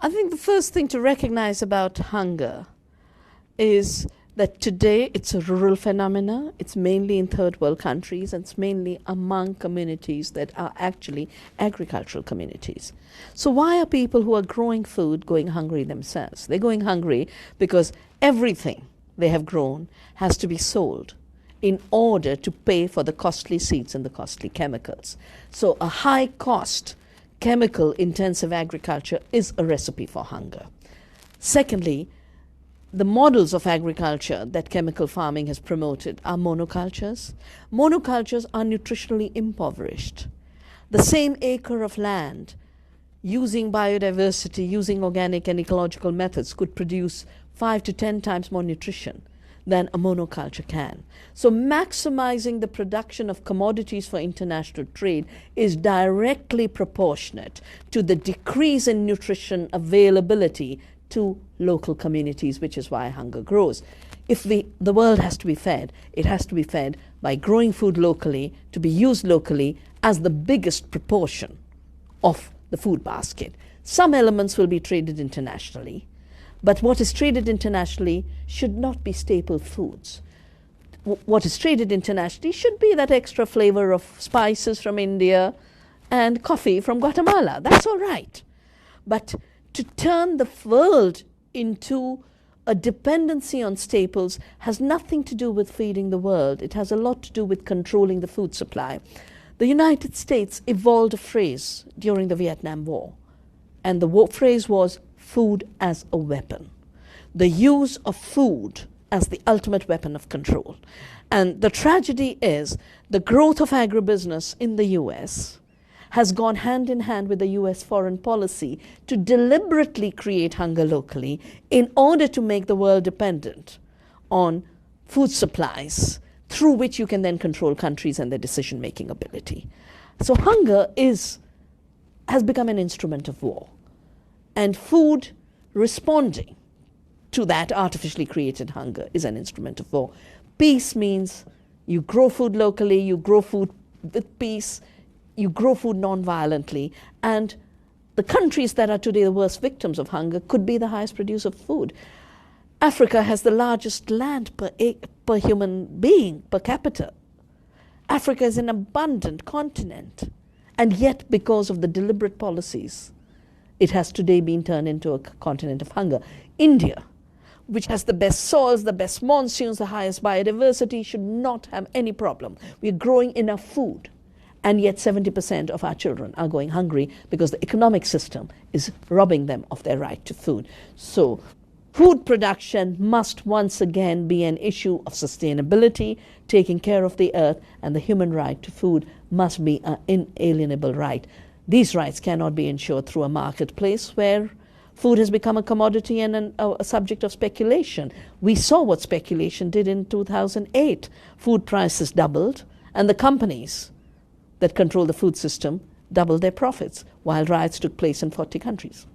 I think the first thing to recognize about hunger is that today it's a rural phenomena. It's mainly in third world countries, and it's mainly among communities that are actually agricultural communities. So why are people who are growing food going hungry themselves? They're going hungry because everything they have grown has to be sold in order to pay for the costly seeds and the costly chemicals. So a high cost, chemical intensive agriculture is a recipe for hunger. Secondly, the models of agriculture that chemical farming has promoted are monocultures. Monocultures are nutritionally impoverished. The same acre of land, using biodiversity, using organic and ecological methods, could produce 5 to 10 times more nutrition than a monoculture can. So maximizing the production of commodities for international trade is directly proportionate to the decrease in nutrition availability to local communities, which is why hunger grows. If the world has to be fed, it has to be fed by growing food locally, to be used locally as the biggest proportion of the food basket. Some elements will be traded internationally, but what is traded internationally should not be staple foods. What is traded internationally should be that extra flavor of spices from India and coffee from Guatemala. That's all right. But to turn the world into a dependency on staples has nothing to do with feeding the world. It has a lot to do with controlling the food supply. The United States evolved a phrase during the Vietnam War, and the phrase was food as a weapon. The use of food as the ultimate weapon of control. And the tragedy is the growth of agribusiness in the US has gone hand in hand with the US foreign policy to deliberately create hunger locally in order to make the world dependent on food supplies through which you can then control countries and their decision-making ability. So hunger has become an instrument of war. And food responding to that artificially created hunger is an instrument of war. Peace means you grow food locally, you grow food with peace, you grow food non-violently, and the countries that are today the worst victims of hunger could be the highest producer of food. Africa has the largest land per human being, per capita. Africa is an abundant continent, and yet because of the deliberate policies, it has today been turned into a continent of hunger. India, which has the best soils, the best monsoons, the highest biodiversity, should not have any problem. We're growing enough food. And yet 70% of our children are going hungry because the economic system is robbing them of their right to food. So food production must once again be an issue of sustainability, taking care of the earth, and the human right to food must be an inalienable right. These rights cannot be ensured through a marketplace where food has become a commodity and a subject of speculation. We saw what speculation did in 2008. Food prices doubled, and the companies that control the food system doubled their profits while riots took place in 40 countries.